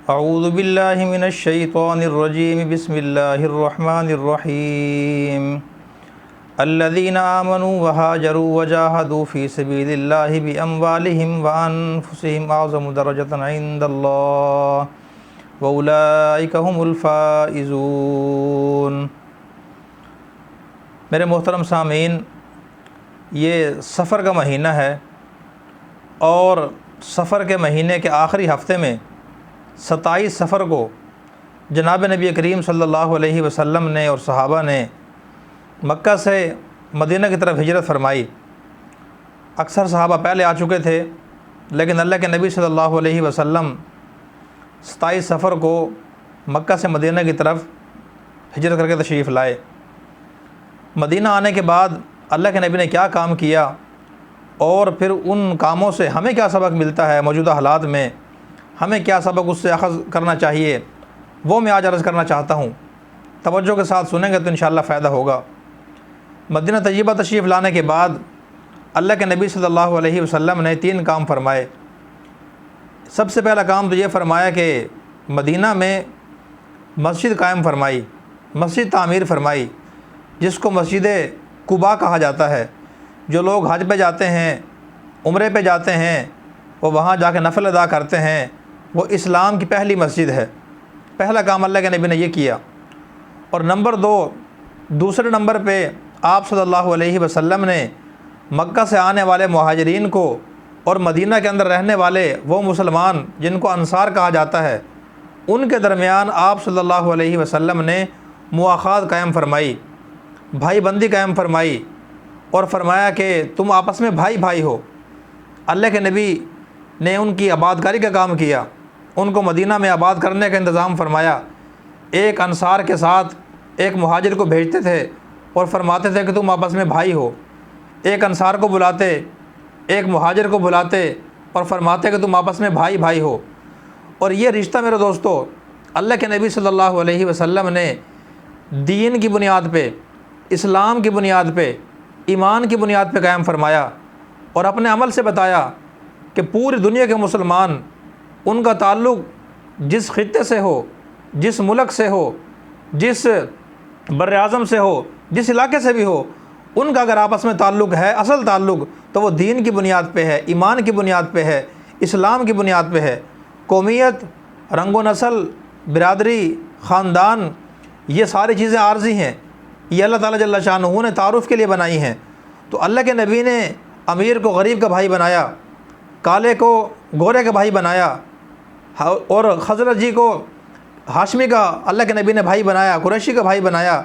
اعوذ باللہ من الشیطان الرجیم بسم اللہ الرحمن الرحیم الذین آمنوا وہاجروا وجاہدوا فی سبیل اللہ باموالہم وانفسہم اعظم درجۃ عند اللہ واولئک هم الفائزون۔ میرے محترم سامعین، یہ سفر کا مہینہ ہے اور سفر کے مہینے کے آخری ہفتے میں 27 سفر کو جناب نبی کریم صلی اللہ علیہ وسلم نے اور صحابہ نے مکہ سے مدینہ کی طرف ہجرت فرمائی۔ اکثر صحابہ پہلے آ چکے تھے، لیکن اللہ کے نبی صلی اللہ علیہ وسلم 27 سفر کو مکہ سے مدینہ کی طرف ہجرت کر کے تشریف لائے۔ مدینہ آنے کے بعد اللہ کے نبی نے کیا کام کیا اور پھر ان کاموں سے ہمیں کیا سبق ملتا ہے، موجودہ حالات میں ہمیں کیا سبق اس سے اخذ کرنا چاہیے، وہ میں آج عرض کرنا چاہتا ہوں۔ توجہ کے ساتھ سنیں گے تو انشاءاللہ فائدہ ہوگا۔ مدینہ طیبہ تشریف لانے کے بعد اللہ کے نبی صلی اللہ علیہ وسلم نے 3 کام فرمائے۔ سب سے پہلا کام تو یہ فرمایا کہ مدینہ میں مسجد قائم فرمائی، مسجد تعمیر فرمائی، جس کو مسجد قباء کہا جاتا ہے۔ جو لوگ حج پہ جاتے ہیں، عمرے پہ جاتے ہیں، وہ وہاں جا کے نفل ادا کرتے ہیں، وہ اسلام کی پہلی مسجد ہے۔ پہلا کام اللہ کے نبی نے یہ کیا۔ اور نمبر 2، دوسرے نمبر پہ آپ صلی اللہ علیہ وسلم نے مکہ سے آنے والے مہاجرین کو اور مدینہ کے اندر رہنے والے وہ مسلمان جن کو انصار کہا جاتا ہے، ان کے درمیان آپ صلی اللہ علیہ وسلم نے مواخات قائم فرمائی، بھائی بندی قائم فرمائی، اور فرمایا کہ تم آپس میں بھائی بھائی ہو۔ اللہ کے نبی نے ان کی آبادکاری کا کام کیا، ان کو مدینہ میں آباد کرنے کا انتظام فرمایا۔ ایک انصار کے ساتھ ایک مہاجر کو بھیجتے تھے اور فرماتے تھے کہ تم آپس میں بھائی ہو۔ ایک انصار کو بلاتے، ایک مہاجر کو بلاتے اور فرماتے کہ تم آپس میں بھائی بھائی ہو۔ اور یہ رشتہ میرے دوستو اللہ کے نبی صلی اللہ علیہ وسلم نے دین کی بنیاد پہ، اسلام کی بنیاد پہ، ایمان کی بنیاد پہ قائم فرمایا اور اپنے عمل سے بتایا کہ پوری دنیا کے مسلمان، ان کا تعلق جس خطے سے ہو، جس ملک سے ہو، جس بر اعظم سے ہو، جس علاقے سے بھی ہو، ان کا اگر آپس میں تعلق ہے، اصل تعلق، تو وہ دین کی بنیاد پہ ہے، ایمان کی بنیاد پہ ہے، اسلام کی بنیاد پہ ہے۔ قومیت، رنگ و نسل، برادری، خاندان، یہ ساری چیزیں عارضی ہیں، یہ اللہ تعالیٰ جل شانہ نے تعارف کے لیے بنائی ہیں۔ تو اللہ کے نبی نے امیر کو غریب کا بھائی بنایا، کالے کو گورے کا بھائی بنایا، اور خزرج جی کو ہاشمی کا اللہ کے نبی نے بھائی بنایا، قریشی کا بھائی بنایا۔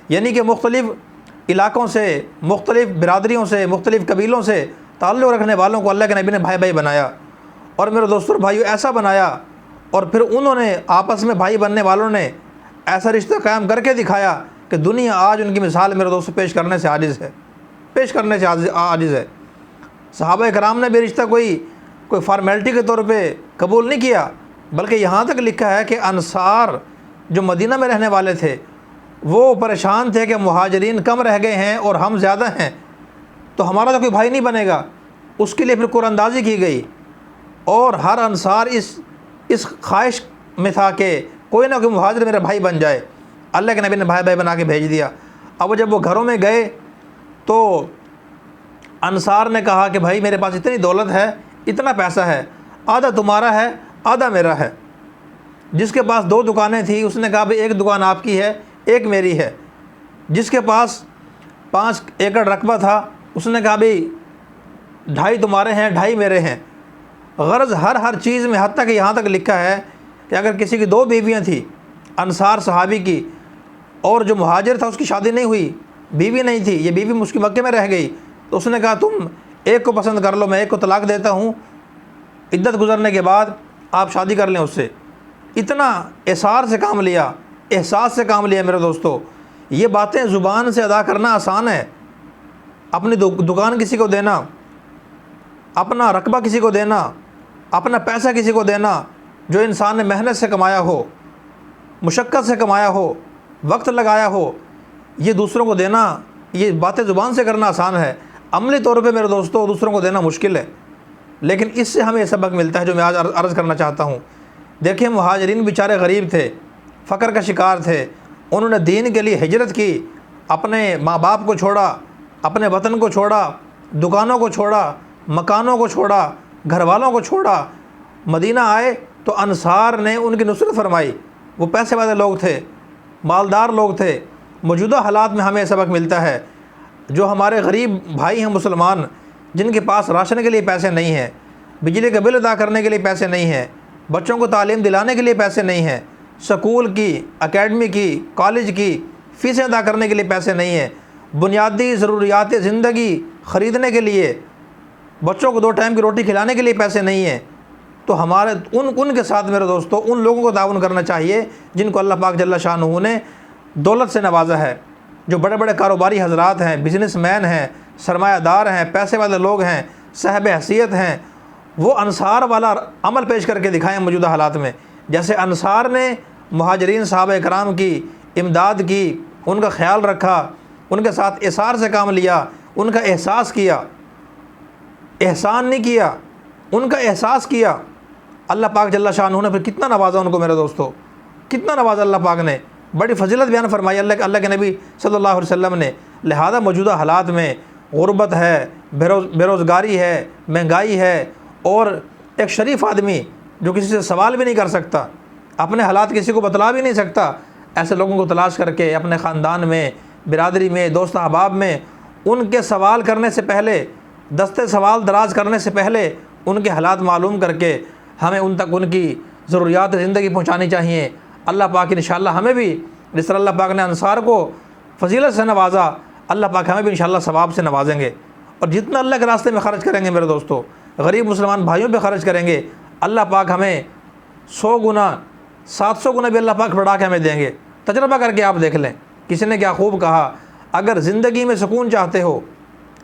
یعنی کہ مختلف علاقوں سے، مختلف برادریوں سے، مختلف قبیلوں سے تعلق رکھنے والوں کو اللہ کے نبی نے بھائی بھائی بنایا۔ اور میرے دوستوں بھائیو ایسا بنایا، اور پھر انہوں نے آپس میں بھائی بننے والوں نے ایسا رشتہ قائم کر کے دکھایا کہ دنیا آج ان کی مثال میرے دوستوں پیش کرنے سے عاجز ہے، عاجز ہے۔ صحابہ کرام نے بھی رشتہ کوئی فارمیلٹی کے طور پہ قبول نہیں کیا، بلکہ یہاں تک لکھا ہے کہ انصار جو مدینہ میں رہنے والے تھے وہ پریشان تھے کہ مہاجرین کم رہ گئے ہیں اور ہم زیادہ ہیں، تو ہمارا تو کوئی بھائی نہیں بنے گا۔ اس کے لیے پھر قرآن اندازی کی گئی، اور ہر انصار اس خواہش میں تھا کہ کوئی نہ کوئی مہاجر میرا بھائی بن جائے۔ اللہ کے نبی نے بھائی بھائی بنا کے بھیج دیا۔ اب جب وہ گھروں میں گئے تو انصار نے کہا کہ بھائی میرے پاس اتنی دولت ہے، اتنا پیسہ ہے، آدھا تمہارا ہے، آدھا میرا ہے۔ جس کے پاس 2 دکانیں تھیں اس نے کہا بھائی ایک دکان آپ کی ہے، ایک میری ہے۔ جس کے پاس 5 ایکڑ رقبہ تھا اس نے کہا بھائی 2.5 تمہارے ہیں، 2.5 میرے ہیں۔ غرض ہر چیز میں، حتیٰ کہ یہاں تک لکھا ہے کہ اگر کسی کی 2 بیویاں تھیں، انصار صحابی کی، اور جو مہاجر تھا اس کی شادی نہیں ہوئی، بیوی نہیں تھی، یہ بیوی اس کی مکے میں رہ گئی، تو اس نے کہا تم ایک کو پسند کر لو، میں ایک کو طلاق دیتا ہوں، عدت گزرنے کے بعد آپ شادی کر لیں اس سے۔ اتنا احسار سے کام لیا، احساس سے کام لیا میرے دوستو۔ یہ باتیں زبان سے ادا کرنا آسان ہے، اپنی دکان کسی کو دینا، اپنا رقبہ کسی کو دینا، اپنا پیسہ کسی کو دینا جو انسان نے محنت سے کمایا ہو، مشقت سے کمایا ہو، وقت لگایا ہو، یہ دوسروں کو دینا، یہ باتیں زبان سے کرنا آسان ہے، عملی طور پہ میرے دوستوں دوسروں کو دینا مشکل ہے۔ لیکن اس سے ہمیں سبق ملتا ہے جو میں آج عرض کرنا چاہتا ہوں۔ دیکھیں مہاجرین بیچارے غریب تھے، فقر کا شکار تھے، انہوں نے دین کے لیے ہجرت کی، اپنے ماں باپ کو چھوڑا، اپنے وطن کو چھوڑا، دکانوں کو چھوڑا، مکانوں کو چھوڑا، گھر والوں کو چھوڑا، مدینہ آئے تو انصار نے ان کی نصرت فرمائی۔ وہ پیسے والے لوگ تھے، مالدار لوگ تھے۔ موجودہ حالات میں ہمیں سبق ملتا ہے، جو ہمارے غریب بھائی ہیں مسلمان، جن کے پاس راشن کے لیے پیسے نہیں ہیں، بجلی کا بل ادا کرنے کے لیے پیسے نہیں ہیں، بچوں کو تعلیم دلانے کے لیے پیسے نہیں ہیں، سکول کی، اکیڈمی کی، کالج کی فیسیں ادا کرنے کے لیے پیسے نہیں ہیں، بنیادی ضروریات زندگی خریدنے کے لیے، بچوں کو 2 ٹائم کی روٹی کھلانے کے لیے پیسے نہیں ہیں، تو ہمارے ان کے ساتھ میرے دوستو ان لوگوں کو تعاون کرنا چاہیے جن کو اللہ پاک جل شانہ نے دولت سے نوازا ہے، جو بڑے بڑے کاروباری حضرات ہیں، بزنس مین ہیں، سرمایہ دار ہیں، پیسے والے لوگ ہیں، صاحب حیثیت ہیں۔ وہ انصار والا عمل پیش کر کے دکھائیں موجودہ حالات میں، جیسے انصار نے مہاجرین صحابہ کرام کی امداد کی، ان کا خیال رکھا، ان کے ساتھ اثار سے کام لیا، ان کا احساس کیا، احسان نہیں کیا، ان کا احساس کیا۔ اللہ پاک جل شانہ نے پھر کتنا نوازا ان کو میرے دوستو، کتنا نوازا اللہ پاک نے، بڑی فضیلت بیان فرمائی اللہ کے نبی صلی اللہ علیہ وسلم نے۔ لہذا موجودہ حالات میں غربت ہے، بے روزگاری ہے، مہنگائی ہے، اور ایک شریف آدمی جو کسی سے سوال بھی نہیں کر سکتا، اپنے حالات کسی کو بتلا بھی نہیں سکتا، ایسے لوگوں کو تلاش کر کے اپنے خاندان میں، برادری میں، دوست احباب میں ان کے سوال کرنے سے پہلے، دستے سوال دراز کرنے سے پہلے ان کے حالات معلوم کر کے ہمیں ان تک ان کی ضروریات زندگی پہنچانی چاہیے۔ اللہ پاک انشاءاللہ ہمیں بھی جس طرح اللہ پاک نے انصار کو فضیلت سے نوازا، اللہ پاک ہمیں بھی انشاءاللہ ثواب سے نوازیں گے۔ اور جتنا اللہ کے راستے میں خرچ کریں گے میرے دوستو، غریب مسلمان بھائیوں پہ خرچ کریں گے، اللہ پاک ہمیں 100 گنا 700 گنا بھی اللہ پاک بڑھا کے ہمیں دیں گے۔ تجربہ کر کے آپ دیکھ لیں، کسی نے کیا خوب کہا، اگر زندگی میں سکون چاہتے ہو،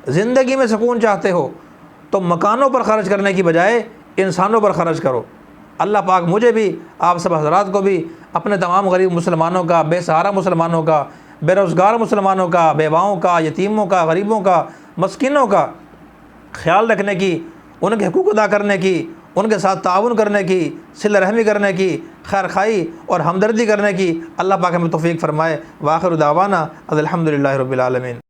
زندگی میں سکون چاہتے ہو تو مکانوں پر خرچ کرنے کی بجائے انسانوں پر خرچ کرو۔ اللہ پاک مجھے بھی، آپ سب حضرات کو بھی، اپنے تمام غریب مسلمانوں کا، بے سہارا مسلمانوں کا، بے روزگار مسلمانوں کا، بیواؤں کا، یتیموں کا، غریبوں کا، مسکینوں کا خیال رکھنے کی، ان کے حقوق ادا کرنے کی، ان کے ساتھ تعاون کرنے کی، صلہ رحمی کرنے کی، خیر خواہی اور ہمدردی کرنے کی اللہ پاک ہمیں توفیق فرمائے۔ وآخر دعوانا الحمدللہ رب العالمین۔